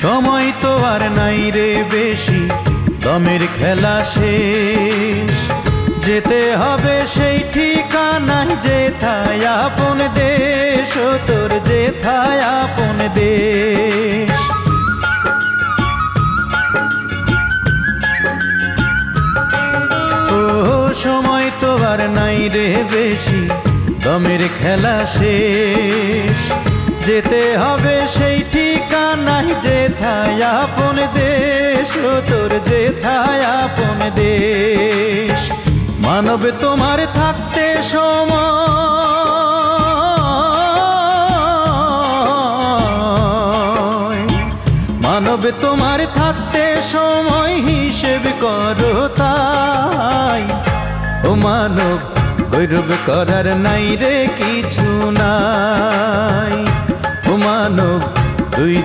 সময় তো আর নাই রে বেশি, দমের খেলা শেষ। যেতে হবে সেই ঠিকানায় যেথায় আপন দেশ, ও তোর যেথায় আপন দেশ। ও সময় তো আর নাই রে বেশি, দমের খেলা শেষ। যেতে হবে সেই ঠিকানায় যেথায় আপন দেশ, ও তোর যেথায় আপন দেশ। মানব তোমার থাকতে সময়, মানব তোমার থাকতে সময় হিসেব করো তাই। ও মানব গৌরব করার নাই রে কিছু নাই। ও মানব দুই